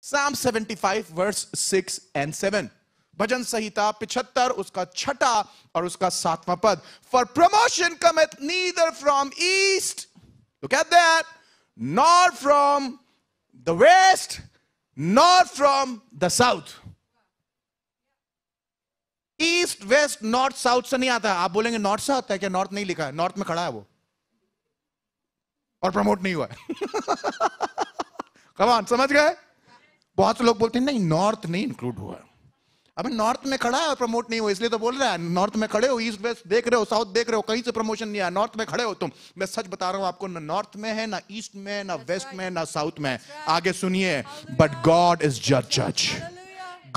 Psalm 75 verse 6 and 7. भजन संहिता 75 उसका 6 और उसका 7वां पद. For promotion cometh neither from east, look at that, nor from the west, nor from the south. East west north south से नहीं आता. आप बोलेंगे नॉर्थ से आता है क्या? नॉर्थ नहीं लिखा है, नॉर्थ में खड़ा है वो और प्रमोट नहीं हुआ है. कम ऑन, समझ गए? बहुत से लोग बोलते हैं नहीं नॉर्थ नहीं इंक्लूड हुआ है. अबे नॉर्थ में खड़ा है और प्रमोट नहीं हुआ, इसलिए तो बोल रहा है. नॉर्थ में खड़े हो, ईस्ट वेस्ट देख रहे हो, साउथ देख रहे हो, कहीं से प्रमोशन नहीं आया. नॉर्थ में खड़े हो तुम. मैं सच बता रहा हूं आपको, ना नॉर्थ में है, ना ईस्ट में, ना वेस्ट में, ना साउथ में. आगे सुनिए. बट गॉड इज जज.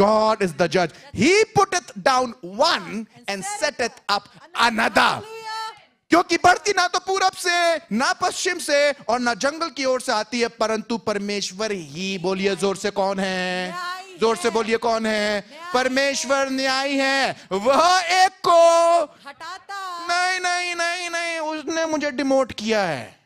God is the judge. He putteth down one and setteth up another. क्योंकि बढ़ती ना तो पूरब से, ना पश्चिम से, और ना जंगल की ओर से आती है, परंतु परमेश्वर ही. बोलिए जोर से, कौन है? जोर से बोलिए, कौन है? परमेश्वर न्यायी है. वह एक को हटाता नहीं नहीं नहीं नहीं, उसने मुझे डिमोट किया है.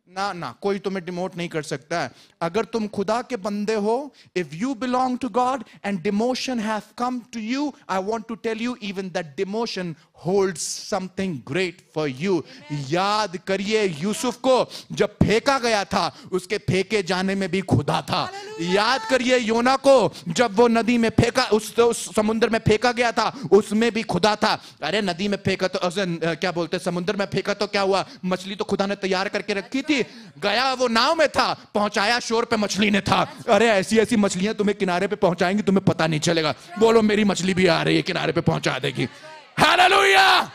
ना ना, कोई तुम्हें डिमोट नहीं कर सकता है. अगर तुम खुदा के बंदे हो, if you belong to God and demotion have come to you, I want to tell you even that demotion holds something great for you. याद करिए यूसुफ को जब फेंका गया था, उसके फेंके जाने में भी खुदा था. याद करिए योना को जब वो नदी में फेंका, उस समुद्र में फेंका गया था, उसमें भी खुदा था. अरे नदी में फेंका तो क्या बोलते, समुद्र में फेंका तो क्या हुआ? मछली तो खुदा ने तैयार करके रखी थी. गया वो नाव में था, पहुंचाया शोर पे मछली ने था. अरे ऐसी ऐसी मछलियां तुम्हें किनारे पे पहुंचाएंगी, तुम्हें पता नहीं चलेगा. बोलो मेरी मछली भी आ रही है, किनारे पे पहुंचा देगी. हालेलुया.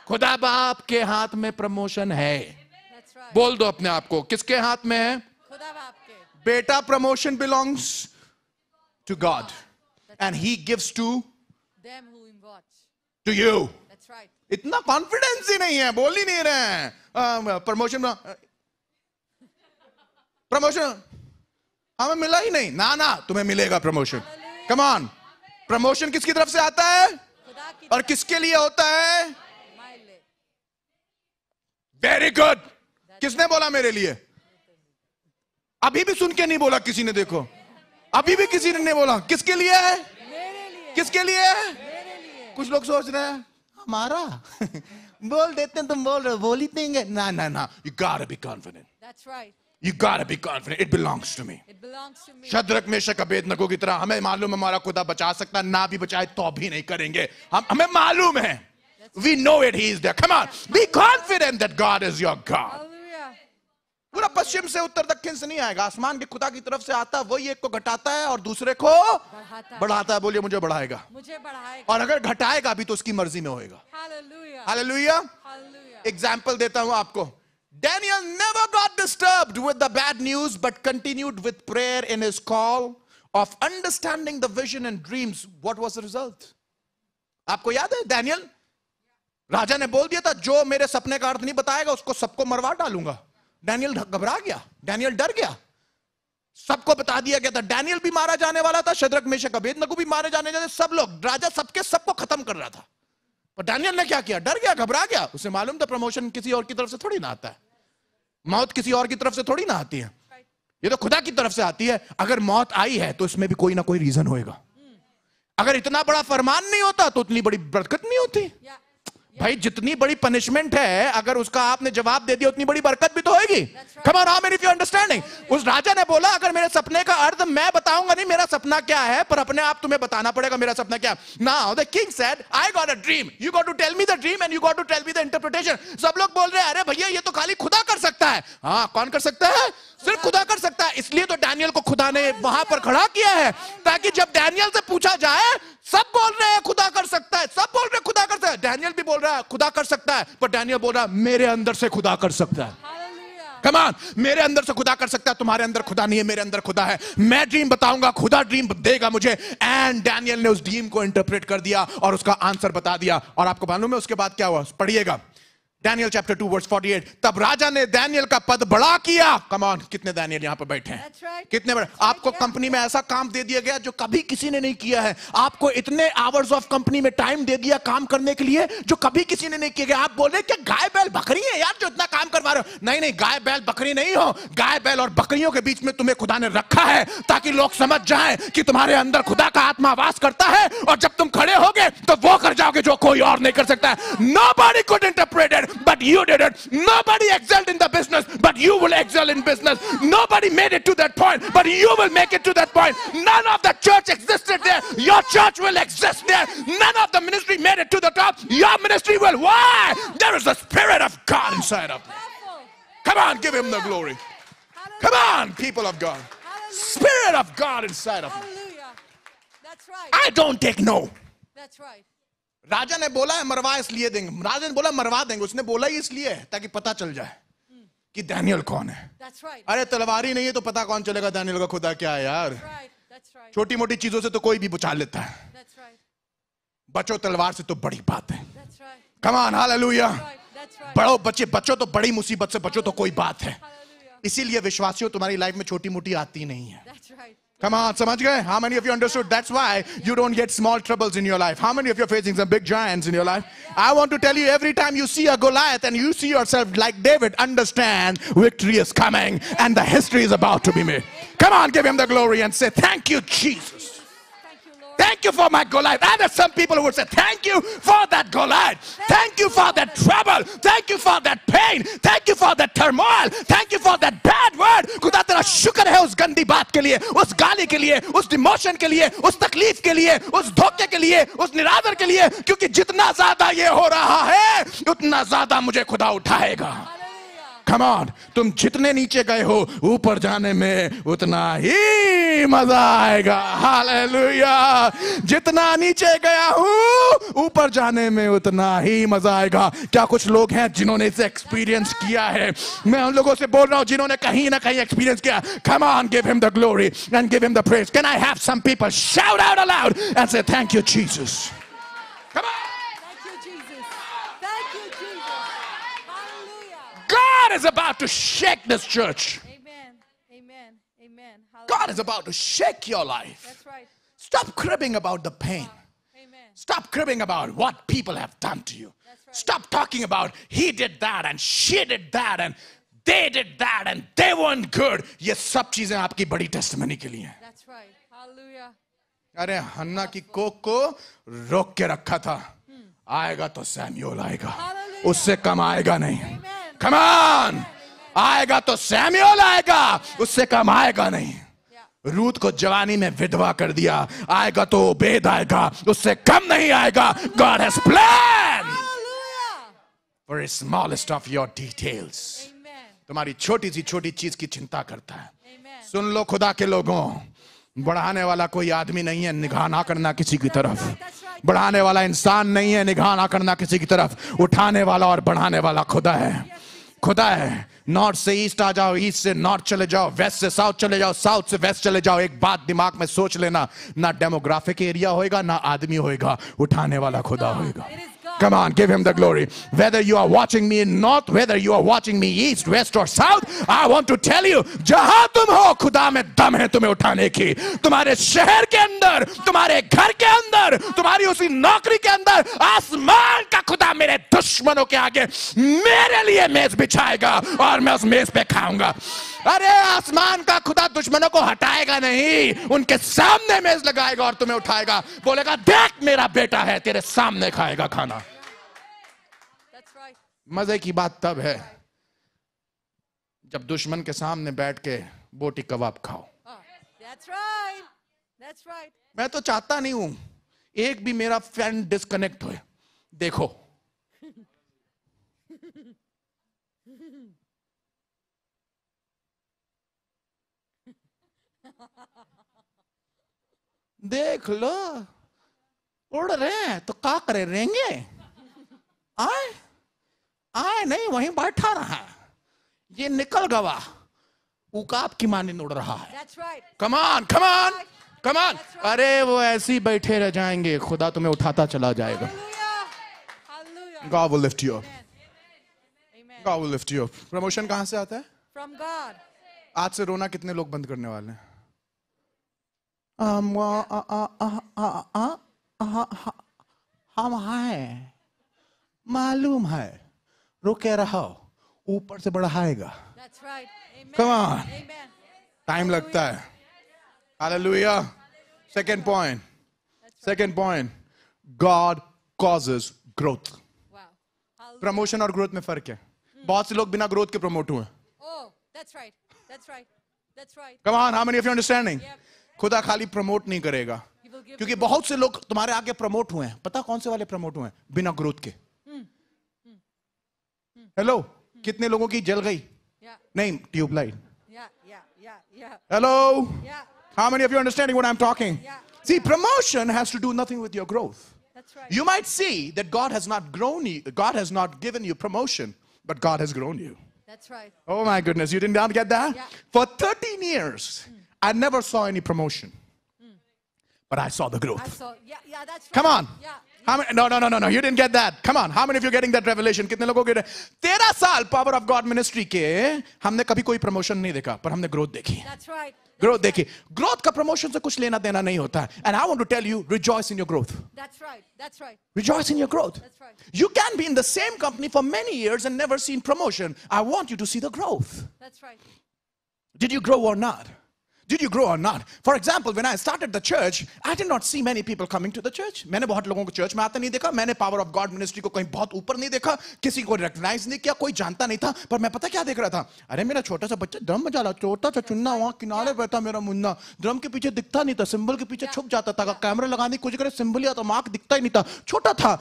खुदा बाप के हाथ में प्रमोशन है. बोल दो अपने आप को, किसके हाथ में है? खुदा बाप के. बेटा, promotion belongs to God and he gives to them who watch to you. That's right. इतना कॉन्फिडेंस ही नहीं है, बोल ही नहीं रहे हैं. प्रमोशन प्रमोशन हमें मिला ही नहीं. ना ना, तुम्हें मिलेगा प्रमोशन. Come on. प्रमोशन किसकी तरफ से आता है और किसके लिए होता है? Very good. किसने बोला मेरे लिए? अभी भी सुन के नहीं बोला किसी ने. देखो, अभी भी किसी ने नहीं बोला. किसके लिए है? किसके लिए है? कुछ लोग सोच रहे हैं हमारा. बोल देते हैं, तुम बोल रहे हो, बोल ही देंगे. ना ना ना, you gotta be confident. That's right. You gotta be confident. It belongs to me. It belongs to me. Shadrach Meshach Abednego की तरह हमें मालूम है हमारा खुदा बचा सकता है. ना भी बचाए तो भी नहीं करेंगे. हमें मालूम है. We know it. He is there. Come on. Be confident that God is your God. पूरा पश्चिम से, उत्तर दक्षिण से नहीं आएगा. आसमान के खुदा की तरफ से आता है. वही एक को घटाता है और दूसरे को बढ़ाता है. बोलिए मुझे बढ़ाएगा. मुझे बढ़ाएगा. और अगर घटाएगा भी तो उसकी मर्जी में होएगा. हालेलुया. एग्जाम्पल देता हूं आपको. Daniel never got disturbed with the bad news but continued with prayer in his call of understanding the vision and dreams. What was the result? आपको याद है? Daniel, राजा ने बोल दिया था जो मेरे सपने का अर्थ नहीं बताएगा उसको सबको मरवा डालूंगा. डैनियल घबरा गया. डैनियल डर गया. सबको बता दिया गया था. डैनियल भी मारा जाने वाला था, शद्रक मेशक अबेदनगो भी मारे जाने वाले. सब लोग, राजा सबको खत्म कर रहा था. पर डैनियल ने क्या किया? डर गया, घबरा गया. उसे मालूम था प्रमोशन किसी और की तरफ से थोड़ी ना आता है. मौत किसी और की तरफ से थोड़ी ना आती है. ये तो खुदा की तरफ से आती है. अगर मौत आई है तो इसमें भी कोई ना कोई रीजन होएगा. अगर इतना बड़ा फरमान नहीं होता तो उतनी बड़ी बरकत नहीं होती. भाई जितनी बड़ी पनिशमेंट है, अगर उसका आपने जवाब दे दिया उतनी बड़ी बरकत भी तो होगी. Come on, how many of you understanding? उस राजा ने बोला अगर मेरे सपने का अर्थ मैं बताऊंगा नहीं मेरा सपना क्या है, पर अपने आप तुम्हें बताना पड़ेगा मेरा सपना क्या. Now the king said I got a dream, you got to tell me the dream and you got to tell me the interpretation. सब लोग बोल रहे हैं अरे भैया ये तो खाली खुदा कर सकता है. हाँ, कौन कर सकता है? सिर्फ खुदा कर सकता है. इसलिए तो डैनियल को खुदा ने वहां पर खड़ा किया है ताकि जब डैनियल से पूछा जाए, सब बोल रहे हैं खुदा कर सकता है, सब बोल रहे हैं खुदा कर सकता है. डैनियल भी बोल रहा है खुदा कर सकता है, पर डैनियल बोल रहा है मेरे अंदर से खुदा कर सकता है. कम ऑन, मेरे अंदर से खुदा कर सकता है. तुम्हारे अंदर खुदा नहीं है, मेरे अंदर खुदा है. मैं ड्रीम बताऊंगा, खुदा ड्रीम देगा मुझे. एंड डैनियल ने उस ड्रीम को इंटरप्रेट कर दिया और उसका आंसर बता दिया. और आपको मालूम है उसके बाद क्या हुआ? पढ़िएगा. Daniel chapter 2 verse 48. तब राजा ने दानियल का पद बड़ा किया. Come on, कितने दानियल यहां पर बैठे हैं? right. कितने बड़े? आपको कंपनी में ऐसा काम दे दिया गया जो कभी किसी ने नहीं किया है. आपको इतने आवर्स ऑफ कंपनी में टाइम दे दिया काम करने के लिए जो कभी किसी ने नहीं किया गया. आप बोल रहे कि गाय बैल बकरी है यार जो इतना काम करवा रहे हो. नहीं नहीं, गाय बैल बकरी नहीं हो. गाय बैल और बकरियों के बीच में तुम्हें खुदा ने रखा है ताकि लोग समझ जाएं कि तुम्हारे अंदर खुदा का आत्मा वास करता है, और जब तुम खड़े होगे तो वो कर जाओगे जो कोई और नहीं कर सकता है. Nobody could interpret it, but you did it. Nobody excelled in the business, but you will excel in business. Nobody made it to that point, but you will make it to that point. None of the church existed there. Your church will exist there. None of the ministry made it to the top. Your ministry will. Why? There is the Spirit of God inside of you. Come on, give him the glory. Come on, people of God. Spirit of God inside of you. Hallelujah. That's right. I don't take no. That's right. राजा ने बोला है मरवा इसलिए देंगे. राजा ने बोला मरवा देंगे. उसने बोला ही इसलिए है ताकि पता चल जाए कि दानियल कौन है. That's right. अरे तलवार ही नहीं है तो पता कौन चलेगा दानियल का खुदा क्या है यार. That's right. छोटी मोटी चीजों से तो कोई भी बचा लेता है. That's right. बचो तलवार से तो बड़ी बात है. That's right. Come on, hallelujah. That's right. बड़ो बचो तो बड़ी मुसीबत से बचो तो कोई बात है. Hallelujah. इसीलिए विश्वासियों तुम्हारी लाइफ में छोटी मोटी आती नहीं है. That's right. Come on, समझ गए? How many of you understood? That's why you don't get small troubles in your life. How many of you are facing some big giants in your life? I want to tell you, every time you see a Goliath and you see yourself like David, understand victory is coming and the history is about to be made. Come on, give him the glory and say, thank you, Jesus. Thank you for my Goliath. And there's some people who would say, thank you for that Goliath. Thank you for that trouble. Thank you for that pain. Thank you for that turmoil. Thank you for that bad word. खुदा तेरा शुक्र है उस गंदी बात के लिए, उस गाली के लिए, उस डिमोशन के लिए, उस तकलीफ के लिए, उस धोखे के लिए, उस निरादर के लिए, क्योंकि जितना ज्यादा ये हो रहा है उतना ज्यादा मुझे खुदा उठाएगा. Come on, तुम जितने नीचे गए हो ऊपर जाने में उतना ही मजा आएगा. हालेलुया. जितना नीचे गया हूं ऊपर जाने में उतना ही मजा आएगा. क्या कुछ लोग हैं जिन्होंने इसे एक्सपीरियंस किया है? मैं उन लोगों से बोल रहा हूं जिन्होंने कहीं ना कहीं एक्सपीरियंस किया. Come on, give him the glory and give him the praise. Can I have some people shout out aloud and say thank you, Jesus? Come on. God is about to shake this church. Amen. Amen. Amen. God is about to shake your life. That's right. Stop cribbing about the pain. Amen. Stop cribbing about what people have done to you. That's right. Stop talking about he did that and she did that and they did that and they weren't good. ये सब चीजें आपकी बड़ी testimony के लिए हैं. That's right. Hallelujah. अरे हन्ना की कोक को रोक के रखा था. आएगा तो सैमुएल आएगा. उससे कम आएगा नहीं. Come on! आएगा तो सैमुएल आएगा, उससे कम आएगा नहीं. रूत को जवानी में विधवा कर दिया. आएगा तो ओबेद आएगा, उससे कम नहीं आएगा. God has planned for the smallest of your details. तुम्हारी छोटी सी छोटी चीज की चिंता करता है. सुन लो खुदा के लोगों, बढ़ाने वाला कोई आदमी नहीं है, निगाह ना करना किसी की तरफ. बढ़ाने वाला इंसान नहीं है, निगाह ना करना किसी की तरफ. उठाने वाला और बढ़ाने वाला खुदा है. खुदा है. नॉर्थ से ईस्ट आ जाओ, ईस्ट से नॉर्थ चले जाओ, वेस्ट से साउथ चले जाओ, साउथ से वेस्ट चले जाओ. एक बात दिमाग में सोच लेना, ना डेमोग्राफिक एरिया होएगा ना आदमी होएगा, उठाने वाला खुदा होएगा. Come on, give him the glory. Whether you are watching me in north, whether you are watching me east, west or south, I want to tell you, जहां तुम हो खुदा में दम है तुम्हें उठाने की. तुम्हारे शहर के अंदर, तुम्हारे घर के अंदर, तुम्हारी उसी नौकरी के अंदर आसमान का खुदा मेरे दुश्मनों के आगे मेरे लिए मेज बिछाएगा और मैं उस मेज पे खाऊंगा. अरे आसमान का खुदा दुश्मनों को हटाएगा नहीं, उनके सामने मेज लगाएगा और तुम्हें उठाएगा. बोलेगा देख मेरा बेटा है, तेरे सामने खाएगा खाना. मजे की बात तब है जब दुश्मन के सामने बैठ के बोटी कबाब खाओ. That's right. That's right. मैं तो चाहता नहीं हूं एक भी मेरा फ्रेंड डिस्कनेक्ट हो. देखो देख लो उड़ रहे हैं तो क्या करे, रहेंगे. आए नहीं, वहीं बैठा रहा. ये निकल गवा, उकाब की माने उड़ रहा है. That's right. Come on, come on, come on. अरे वो ऐसे ही बैठे रह जाएंगे, खुदा तुम्हें उठाता चला जाएगा. Hallelujah. Hallelujah. God will lift you up. God will lift you up. Promotion कहां से आता है? From God. आज से रोना कितने लोग बंद करने वाले हैं? हम हैं, मालूम है, रुके रहो, ऊपर से बढ़ाएगा. That's right. Amen. Come on. Amen. Time लगता है. Hallelujah. Second point. Second point. God causes growth. Wow. Hallelujah. Promotion और ग्रोथ में फर्क है. बहुत से लोग बिना ग्रोथ के प्रमोट हुए. Oh, that's right. That's right. That's right. Come on, how many of you understanding? Yep. खुदा खाली प्रमोट नहीं करेगा. He will give क्योंकि you बहुत से लोग तुम्हारे आगे प्रमोट हुए हैं. पता कौन से वाले प्रमोट हुए हैं? बिना ग्रोथ के. हेलो, कितने लोगों की जल गई? Yeah. नहीं, tubelight. Yeah. Hello. Yeah. How many of you are understanding what I'm talking? Yeah. See, promotion has to do nothing with your growth. That's right. You might see that God has not grown you, God has not given you promotion, but God has grown you. That's right. Oh my goodness, you did not get that? Yeah. For 13 years, I never saw any promotion, but I saw the I growth. saw. Yeah. That's right. Come on. Yeah. How many, no, you didn't get that. Come on, how many of you are getting that revelation? कितने लोगों के 13 साल Power of God Ministry के हमने कभी कोई promotion नहीं देखा, पर हमने growth देखी. That's right. ग्रोथ देखिए. ग्रोथ का प्रमोशन से कुछ लेना देना नहीं होता है. And I want to tell you, rejoice in your growth. That's right. That's right. Rejoice in your growth. That's right. You can be in the same company for many years and never seen promotion. I want you to see the growth. That's right. Did you grow or not? Did you grow or not? For example, when I started the church, I did not see many people coming to the church. मैंने बहुत लोगों को church में आते नहीं देखा. मैंने Power of God Ministry को कहीं बहुत ऊपर नहीं देखा. किसी को recognize नहीं किया. कोई जानता नहीं था. पर मैं पता क्या देख रहा था? अरे मेरा छोटा सा बच्चा ड्रम बजा रहा, छोटा सा चुन्ना वहाँ किनारे बैठा मेरा मुन्ना. ड्रम के पीछे दिखता नहीं था. सिंबल के पीछे छुप जाता था. कैमरा लगाने की कोशिश करे, सिंबल या तो मार्क दिखता ही नहीं था. छोटा था.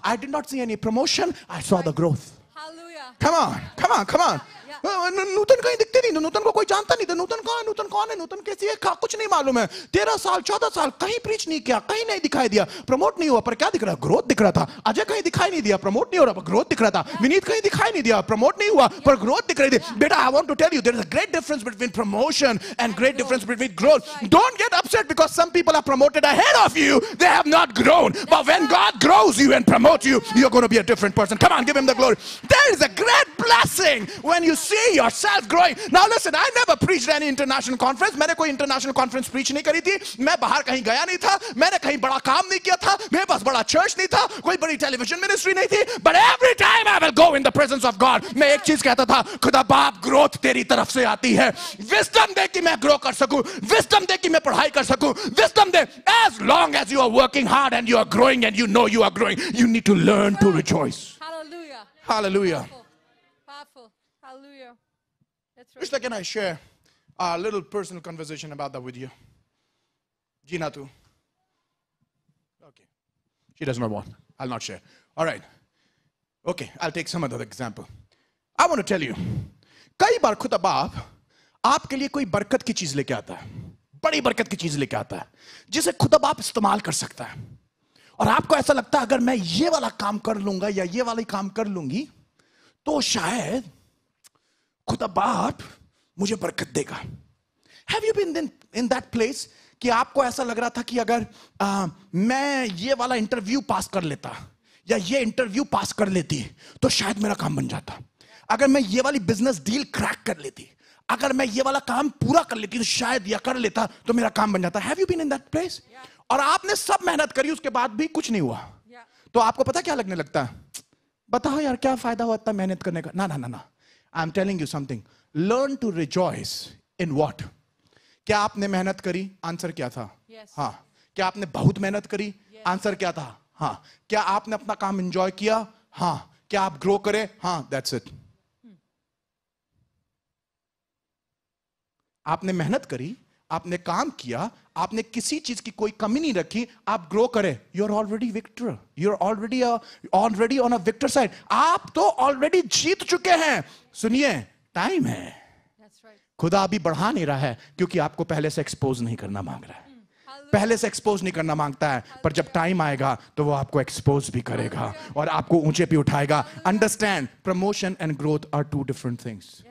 I did not see any promotion. I saw the growth. Hallelujah. Come on. नूतन कहीं दिखते नहीं. नूतन को कोई जानता नहीं था. नूतन कहाँ है? नूतन कौन है? नूतन कैसी है? कुछ नहीं मालूम है. 13 साल 14 साल कहीं प्रीच नहीं किया, कहीं नहीं दिखाई दिया, प्रमोट नहीं हुआ, पर क्या दिख रहा? ग्रोथ दिख रहा था. अजय कहीं दिखाई नहीं दिया, प्रमोट नहीं हो रहा, पर ग्रोथ दिख रहा था. विनीत कहीं दिखाई नहीं दिया, प्रमोट नहीं हुआ, पर ग्रोथ दिख रही थी. बेटा, I want to tell you, there is a great difference between promotion and great difference between growth. Don't get upset because some people are promoted ahead of you. They have not grown. But when God grows you and promotes you, you're going to be a different person. Come on, give him the glory. There is a great blessing when you see yourself growing. Now listen, I never preached any international conference. मैंने कोई international conference preach नहीं करी थी. मैं बाहर कहीं गया नहीं था. मैंने कहीं बड़ा काम नहीं किया था. मेरे पास बड़ा church नहीं था. कोई बड़ी television ministry नहीं थी. But every time I will go in the presence of God, मैं एक चीज कहता था, खुदा बाप, growth तेरी तरफ से आती है. Wisdom दे कि मैं grow कर सकूं. Wisdom दे कि मैं पढ़ाई कर सकूं. Wisdom they. As long as you are working hard and you are growing and you know you are growing, you need to learn to rejoice. Hallelujah. Hallelujah. Powerful. Hallelujah. That's right. Just can I share a little personal conversation about that with you? Gina too. Okay. She does not want. I'll not share. All right. Okay. I'll take some other example. I want to tell you. कई बार खुदा बाप आपके लिए कोई बरकत की चीज लेके आता है. बड़ी बरकत की चीज लेके आता है जिसे खुदा बाप इस्तेमाल कर सकता है. और आपको ऐसा लगता है अगर मैं ये वाला काम कर लूंगा या ये वाला काम कर लूंगी तो शायद खुदा बाप मुझे बरकत देगा. Have you been in that place कि आपको ऐसा लग रहा था कि अगर मैं ये वाला इंटरव्यू पास कर लेता या ये इंटरव्यू पास कर लेती तो शायद मेरा काम बन जाता. अगर मैं ये वाली बिजनेस डील क्रैक कर लेती, अगर मैं ये वाला काम पूरा कर लेती तो शायद या कर लेता तो मेरा काम बन जाता. Have you been in that place? और आपने सब मेहनत करी उसके बाद भी कुछ नहीं हुआ तो आपको पता क्या लगने लगता है? बताओ यार क्या फायदा हुआ इतना मेहनत करने का? ना. I'm telling you something. Learn to rejoice in what? क्या आपने मेहनत करी? आंसर क्या था? Yes. हाँ. क्या आपने बहुत मेहनत करी? आंसर क्या था? हाँ. क्या आपने अपना काम एंजॉय किया? हाँ. क्या आप ग्रो करे? हाँ. That's it. आपने मेहनत करी, आपने काम किया, आपने किसी चीज की कोई कमी नहीं रखी, आप ग्रो करे. You're already victor. You're already on a victor side. आप तो ऑलरेडी जीत चुके हैं. सुनिए, टाइम है. That's right. खुदा अभी बढ़ा नहीं रहा है क्योंकि आपको पहले से एक्सपोज नहीं करना मांग रहा है. पहले से एक्सपोज नहीं करना मांगता है, पर जब टाइम आएगा तो वो आपको एक्सपोज भी करेगा और आपको ऊंचे भी उठाएगा. Understand, promotion and growth are two different things.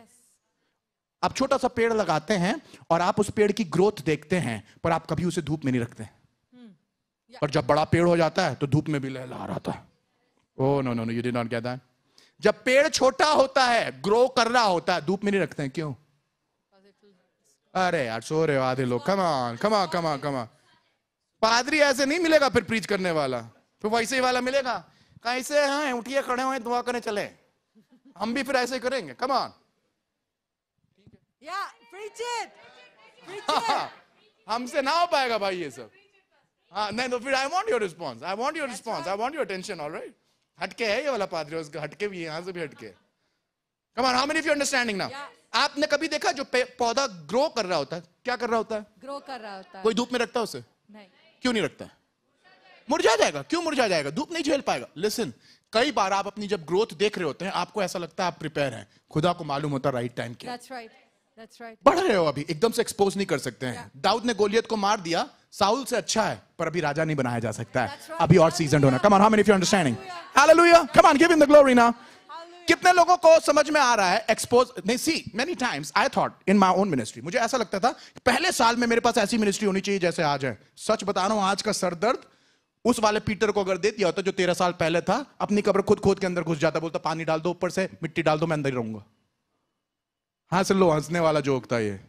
आप छोटा सा पेड़ लगाते हैं और आप उस पेड़ की ग्रोथ देखते हैं, पर आप कभी उसे धूप में नहीं रखते. पर जब बड़ा पेड़ हो जाता है तो धूप में भी लहरा रहा था. Oh no, you did not get that. जब पेड़ छोटा होता है, ग्रो कर रहा होता है, धूप में नहीं रखते हैं, क्यों? अरे यार सो रहे हो आधे लोग। Come on come on come on come on. पादरी ऐसे नहीं मिलेगा फिर प्रीच करने वाला, फिर वैसे ही वाला मिलेगा, कैसे हैं उठिए खड़े हुए दुआ करने चले, हम भी फिर ऐसे करेंगे। Come on. Yeah, preach it. Preach it. हमसे ना हो पाएगा भाई ये सब। हाँ नहीं तो फिर I want your response, I want your response, I want your attention. Alright, हटके है ये वाला पादरी, उसका हटके भी है, यहाँ से भी हटके। Come on, how many of you understanding now? आपने कभी देखा जो पौधा ग्रो कर रहा होता है, क्या कर रहा होता है? ग्रो कर रहा होता है। कोई धूप में रखता है उसे? नहीं। क्यों नहीं रखता? मुरझा जाएगा। क्यों मुरझा जाएगा? धूप नहीं झेल पाएगा। लिसन, कई बार आप अपनी जब ग्रोथ देख रहे होते हैं, आपको ऐसा लगता है आप प्रिपेयर हैं, खुदा को मालूम होता है राइट टाइम क्या। That's right. That's right. बढ़ रहे हो, अभी एकदम से एक्सपोज नहीं कर सकते हैं। दाऊद ने गोलियत को मार दिया, साउल से अच्छा है, पर अभी राजा नहीं बनाया जा सकता है, That's right. अभी और सीजन होना। Come on, how many of you understanding? Hallelujah, come on, give him the glory now. कितने लोगों को समझ में आ रहा है एक्सपोज नहीं? See many times I thought in my own ministry, मुझे ऐसा लगता था पहले साल में मेरे पास ऐसी मिनिस्ट्री होनी चाहिए जैसे आज है। सच बता रहा हूं, आज का सरदर्द उस वाले पीटर को अगर दे दिया होता जो 13 साल पहले था, अपनी कब्र खुद खोद के अंदर घुस जाता, बोलता पानी डाल दो ऊपर से, मिट्टी डाल दो, मैं अंदर ही रहूंगा। हंस लो, हंसने वाला जोक था ये।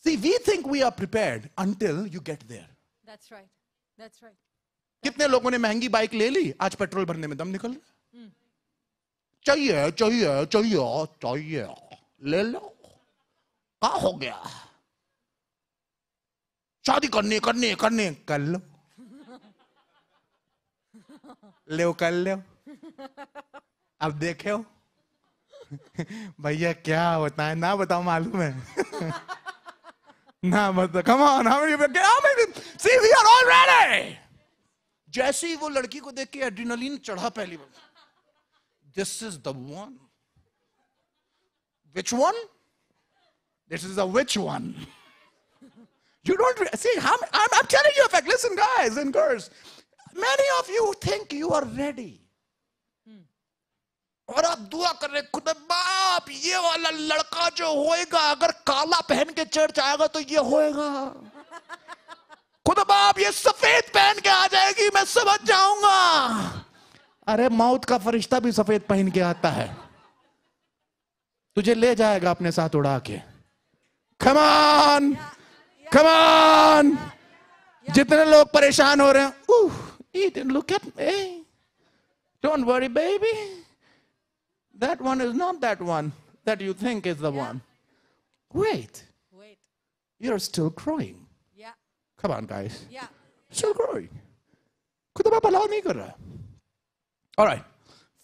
See we think we are prepared until you get there. That's right. That's right. कितने लोगों ने महंगी बाइक ले ली, आज पेट्रोल भरने में दम निकल रहा है। चाहिए चाहिए चाहिए चाहिए, ले लो, क्या हो गया? शादी करनी करनी करनी, कर लो, ले कर लो। अब देखे हो भैया क्या होता है, ना बताओ मालूम है ना बताओ। Come on, see we are all ready. जैसे ही वो लड़की को देख के एड्रेनलिन चढ़ा पहली बार, this is the one. Which one? This is the which one. You don't see. I'm telling you a fact. Listen, guys and girls. Many of you think you are ready. और आप दुआ कर रहे, खुदा बाप ये वाला लड़का जो होएगा, अगर काला पहन के चर्च आएगा तो ये होएगा। खुदा बाप ये सफेद पहन के आ जाएगी, मैं समझ जाऊंगा। अरे मौत का फरिश्ता भी सफेद पहन के आता है, तुझे ले जाएगा अपने साथ उड़ा के। Come on, come on. जितने लोग परेशान हो रहे हैं, eat and look at me. Don't worry, baby. That one is not that one that you think is the one. Wait. Wait. You're still growing. Yeah. Come on, guys. Yeah. Still growing. खुदा बाप allow नहीं कर रहा। All right.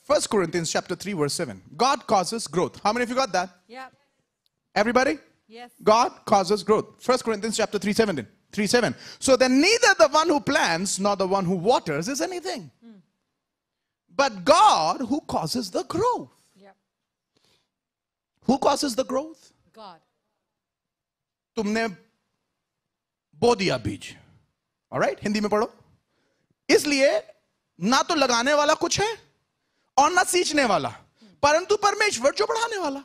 1 Corinthians chapter 3 verse 7. God causes growth. How many of you got that? Yeah. Everybody? Yes. God causes growth. 1 Corinthians chapter 3:7. So then neither the one who plants nor the one who waters is anything. But God who causes the growth. Yeah. Who causes the growth? God. तुमने बो दिया बीज। All right? Hindi में पढ़ो। इसलिए ना तो लगाने वाला कुछ है और ना सींचने वाला, परंतु परमेश्वर जो बढ़ाने वाला।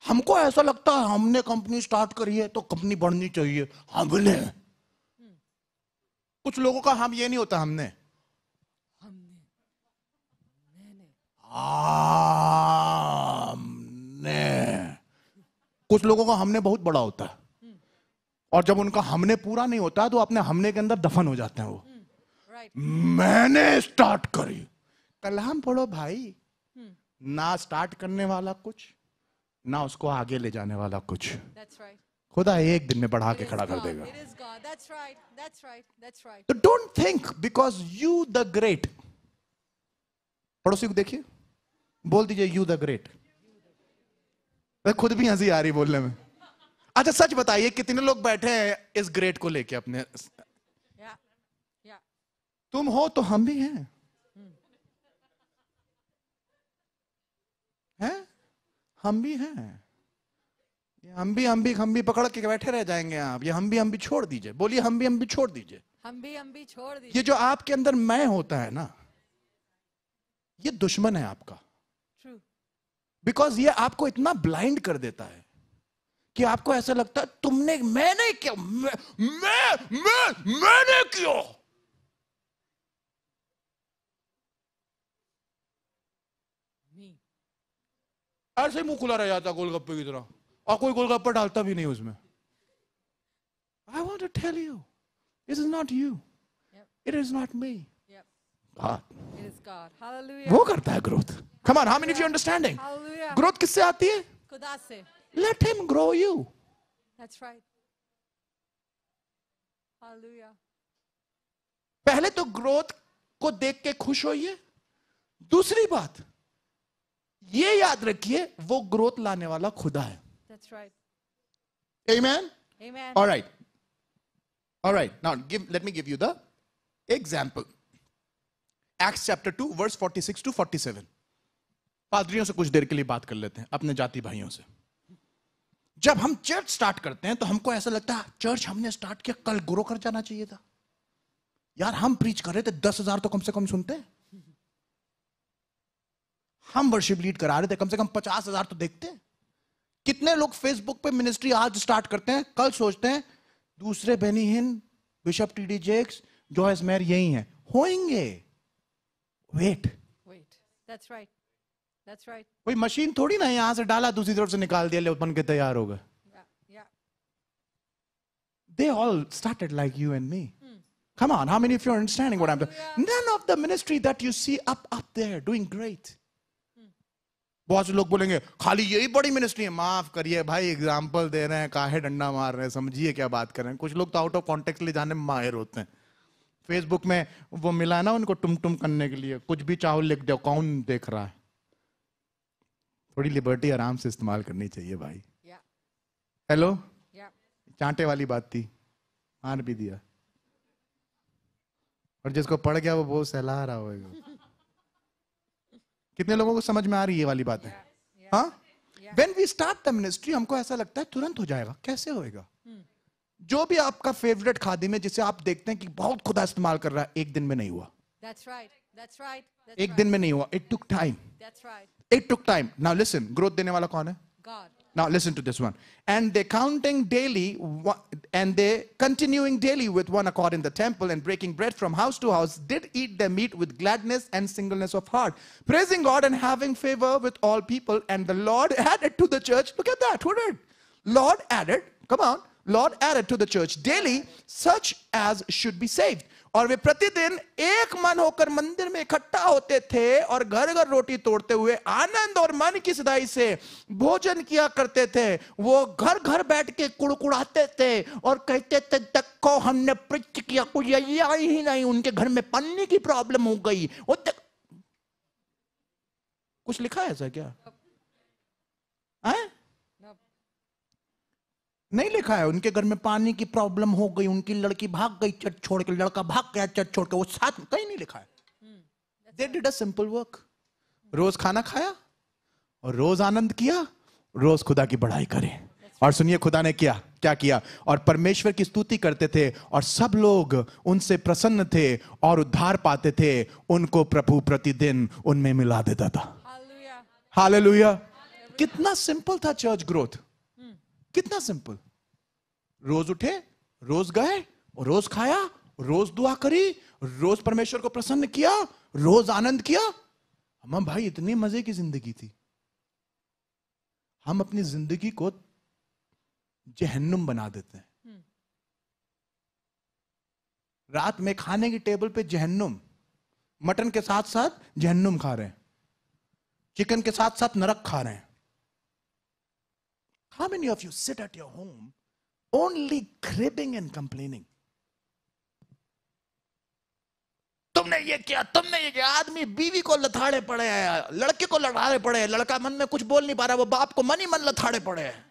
हमको ऐसा लगता है हमने कंपनी स्टार्ट करी है तो कंपनी बढ़नी चाहिए, हमने। कुछ लोगों का हम ये नहीं होता, हमने कुछ लोगों का हमने बहुत बड़ा होता है, और जब उनका हमने पूरा नहीं होता तो अपने हमने के अंदर दफन हो जाते हैं वो। Right. मैंने स्टार्ट करी। कलाम पढ़ो भाई, ना स्टार्ट करने वाला कुछ, ना उसको आगे ले जाने वाला कुछ। That's right. खुदा एक दिन में बढ़ा के It is खड़ा कर God. देगा। It is God. That's right. That's right. That's right. तो don't think because you the great. पड़ोसी को देखिए, बोल दीजिए यू द ग्रेट। खुद भी हंसी आ रही बोलने में। अच्छा सच बताइए, कितने लोग बैठे हैं इस ग्रेट को लेके अपने? Yeah. Yeah. तुम हो तो हम भी हैं, हैं? हम भी हैं। ये हम भी पकड़ के बैठे रह जाएंगे आप। ये हम भी छोड़ दीजिए। बोलिए हम भी छोड़ दीजिए। हम भी छोड़ दीजिए। ये जो आपके अंदर मैं होता है ना, ये दुश्मन है आपका। True. बिकॉज ये आपको इतना ब्लाइंड कर देता है कि आपको ऐसा लगता है तुमने, मैंने क्या, मैंने क्यों। ऐसे ही मुंह खुला रह जाता गोलगप्पे की तरह, और कोई गोलगप्पा डालता भी नहीं उसमें। I want to tell you, this is not you. Yep. It is not me. Yep. God. It is God. Hallelujah. वो करता है growth. Come on, how many of you understanding? Hallelujah. Growth किससे आती है? खुदा से. Let him grow you. That's right. Hallelujah. पहले तो ग्रोथ को देख के खुश होइए। दूसरी बात ये याद रखिए, वो ग्रोथ लाने वाला खुदा है। That's right. Amen. Amen. All right. All right. Now let me give you the example. Acts chapter 2 verse 46 to 47. पादरियों से कुछ देर के लिए बात कर लेते हैं, अपने जाति भाइयों से। जब हम चर्च स्टार्ट करते हैं तो हमको ऐसा लगता है चर्च हमने स्टार्ट किया, कल ग्रो कर जाना चाहिए था। यार हम प्रीच कर रहे थे, 10,000 तो कम से कम सुनते हैं। हम वर्शिप लीड करा रहे थे, कम से कम 50,000 तो देखते हैं। कितने लोग फेसबुक पे मिनिस्ट्री आज स्टार्ट करते हैं, कल सोचते हैं दूसरे Benny Hinn, bishop TD Jakes, Joyce Meyer यही हैं, होंगे। Wait. That's right. That's right. कोई मशीन थोड़ी ना यहां से डाला दूसरी तरफ से निकाल दिया, ले बन के तैयार हो गए। Yeah. Yeah. They all started like you and me. Come on, how many of you are understanding what I'm doing? None of the ministry that you see up there doing great. बहुत से लोग बोलेंगे खाली यही बड़ी ministry है। माफ करिए भाई, एग्जाम्पल दे रहे हैं, काहे डंडा मार रहे हैं, समझिए क्या बात कर रहे हैं। कुछ लोग तो आउट ऑफ कॉन्टेक्स्ट ले जाने में माहिर होते हैं। फेसबुक में वो मिला है ना उनको टुम टुम करने के लिए, कुछ भी चाहो लिख दो, कौन देख रहा है। थोड़ी लिबर्टी आराम से इस्तेमाल करनी चाहिए भाई। हेलो, चांटे वाली बात थी, मार भी दिया, और जिसको पढ़ गया वो बहुत सहला रहा होगा। कितने लोगों को समझ में आ रही है ये वाली बात है? हाँ, When we start the ministry हमको ऐसा लगता है तुरंत हो जाएगा। कैसे होएगा? जो भी आपका फेवरेट खादिम है जिसे आप देखते हैं कि बहुत खुदा इस्तेमाल कर रहा है, एक दिन में नहीं हुआ। That's right. That's right. That's एक right. दिन में नहीं हुआ। It took time. That's right. It took time. Now listen, growth देने वाला कौन है? God. Now listen to this one. And they counting daily, and they continuing daily with one accord in the temple and breaking bread from house to house, did eat their meat with gladness and singleness of heart, praising God and having favor with all people. And the Lord added to the church, look at that, who did? Lord added, come on, Lord added to the church daily such as should be saved. और वे प्रतिदिन एक मन होकर मंदिर में इकट्ठा होते थे और घर घर रोटी तोड़ते हुए आनंद और मन की सदाई से भोजन किया करते थे। वो घर घर बैठ के कुड़कुड़ाते थे और कहते थे देखो हमने प्रीच किया, कोई आया ही नहीं, उनके घर में पानी की प्रॉब्लम हो गई। वो कुछ लिखा है ऐसा क्या? नहीं लिखा है। उनके घर में पानी की प्रॉब्लम हो गई, उनकी लड़की भाग गई चर्च छोड़ के, लड़का भाग गया चर्च छोड़ के, वो साथ में कहीं नहीं लिखा है। They did a simple work. रोज खाना खाया और रोज आनंद किया, रोज खुदा की बढ़ाई करे। और सुनिए खुदा ने क्या किया, और परमेश्वर की स्तुति करते थे और सब लोग उनसे प्रसन्न थे और उद्धार पाते थे। उनको प्रभु प्रतिदिन उनमें मिला देता था। हालेलुया। कितना सिंपल था चर्च ग्रोथ, कितना सिंपल। रोज उठे, रोज गए, रोज खाया, रोज दुआ करी, रोज परमेश्वर को प्रसन्न किया, रोज आनंद किया। हम भाई इतनी मजे की जिंदगी थी। हम अपनी जिंदगी को जहन्नुम बना देते हैं। रात में खाने की टेबल पे जहन्नुम, मटन के साथ साथ जहन्नुम खा रहे हैं, चिकन के साथ साथ नरक खा रहे हैं। How many of you sit at your home only cribbing and complaining? तुमने ये किया, तुमने ये किया। आदमी बीवी को लथाड़े पड़े हैं, लड़के को लथाड़े पड़े हैं, लड़का मन में कुछ बोल नहीं पा रहा, वो बाप को मन ही मन लथाड़े पड़े हैं।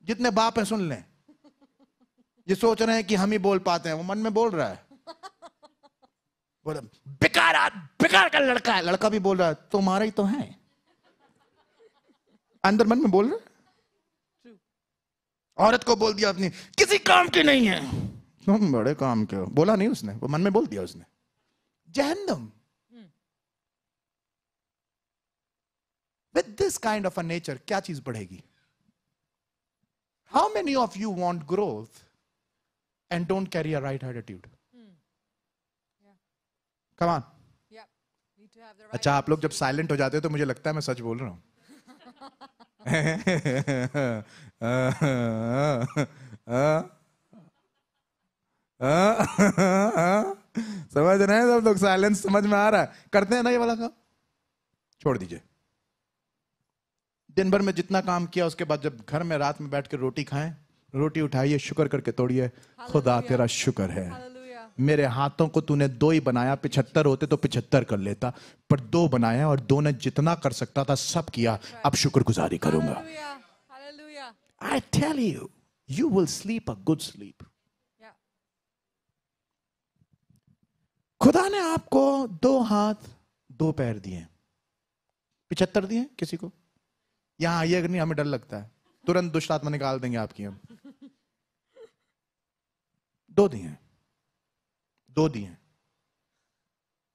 जितने बाप हैं सुन लें, ये सोच रहे हैं कि हम ही बोल पाते हैं, वो मन में बोल रहा है, बोले बेकार का लड़का है। लड़का भी बोल रहा है तुम्हारा ही तो है, अंदर मन में बोल रहा है। औरत को बोल दिया अपनी किसी काम की नहीं है, तुम बड़े काम के हो। बोला नहीं उसने, वो मन में बोल दिया उसने। जहन्नम। With this kind of a nature क्या चीज बढ़ेगी? How many of you want growth and don't carry a right attitude? Come on. Yeah. Need to have the right. अच्छा, आप लोग जब साइलेंट हो जाते हो तो मुझे लगता है मैं सच बोल रहा हूं। समझ रहे हैं सब लोग? साइलेंस समझ में आ रहा है? करते हैं ना ये वाला काम? छोड़ दीजिए। दिन भर में जितना काम किया, उसके बाद जब घर में रात में बैठ के रोटी खाएं, रोटी उठाइए, शुक्र करके तोड़िए, खुदा तेरा शुक्र है, Hallelujah. मेरे हाथों को तूने 2 ही बनाया, 75 होते तो 75 कर लेता, पर 2 बनाया और 2 ने जितना कर सकता था सब किया। अब शुक्रगुजारी करूंगा। Hallelujah. Hallelujah. I tell you, you will sleep a good sleep. Yeah. खुदा ने आपको 2 हाथ 2 पैर दिए, 75 दिए किसी को? यहां आइए, अगर नहीं हमें डर लगता है, तुरंत दुष्ट आत्मा निकाल देंगे आपकी हम। 2 दिए, 2 दिए।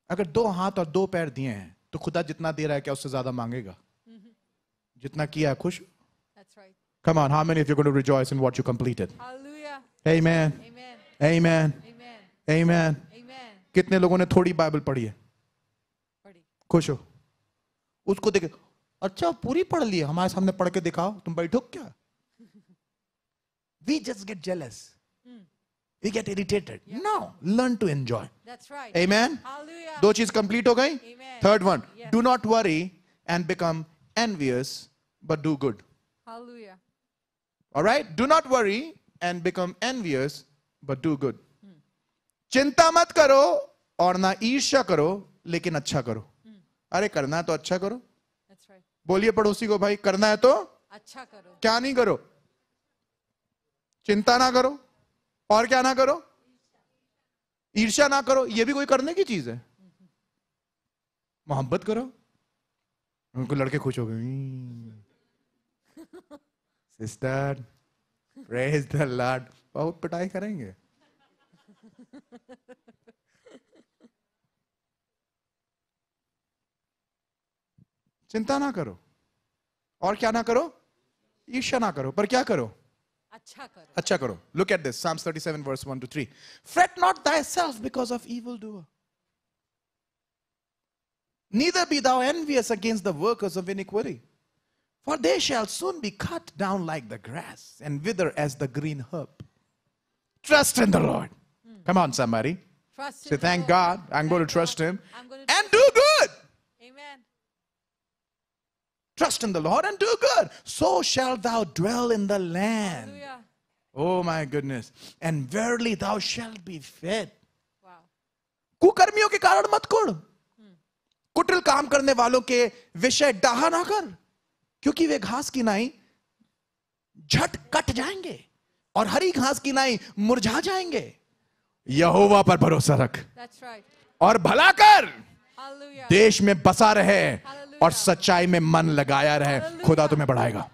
अगर 2 हाथ और 2 पैर दिए हैं तो खुदा जितना दे रहा है क्या उससे ज्यादा मांगेगा? जितना किया है खुश? That's right. Come on, how many of you are going to rejoice in what you completed? Hallelujah. Amen. Amen. Amen. Amen. Amen. Amen. कितने लोगों ने थोड़ी बाइबल पढ़ी है? Padi. खुश हो? उसको देखे, अच्छा पूरी पढ़ ली है, हमारे सामने पढ़ के दिखाओ, तुम बैठो क्या? We just get jealous. We get irritated. No, learn to enjoy. That's right. Amen. Hallelujah. 2 चीज कंप्लीट हो गई? Amen. Third one, Yes. do not worry and become envious, but do good. Hallelujah. All right? Do not worry and become envious, but do good. चिंता मत करो और ना ईर्ष्या करो, लेकिन अच्छा करो। अरे करना है तो अच्छा करो। That's right. बोलिए पड़ोसी को, भाई करना है तो अच्छा करो. क्या नहीं करो? चिंता ना करो और क्या ना करो? ईर्ष्या ना करो। ये भी कोई करने की चीज है? मोहब्बत करो। उनको लड़के खुश हो गए, सिस्टर प्रेज द लॉर्ड, बहुत पिटाई करेंगे। चिंता ना करो और क्या ना करो? ईर्ष्या ना करो, पर क्या करो? अच्छा करो. अच्छा करो। Look at this, Psalms 37 verse 1 to 3. Fret not thyself because of evildoer, neither be thou envious against the workers of iniquity, for they shall soon be cut down like the grass and wither as the green herb. Trust in the Lord. Come on, somebody. Trust in Say, the thank Lord. God, I'm going to Thank trust God. Him I'm going to and do good. Amen. Trust in the Lord and do good. So shalt thou dwell in the land. Hallelujah. Oh my goodness. And verily thou shalt be fed. Wow. कुकर्मियों के कारण मत कोड़, कुटिल काम करने वालों के विषय डाहा ना कर, क्योंकि वे घास की नाई झट कट जाएंगे और हरी घास की नाई मुरझा जाएंगे। यहोवा पर भरोसा रख That's right. और भला कर, Hallelujah. देश में बसा रहे Hallelujah. और सच्चाई में मन लगाया रहे, Hallelujah. खुदा तुम्हें बढ़ाएगा।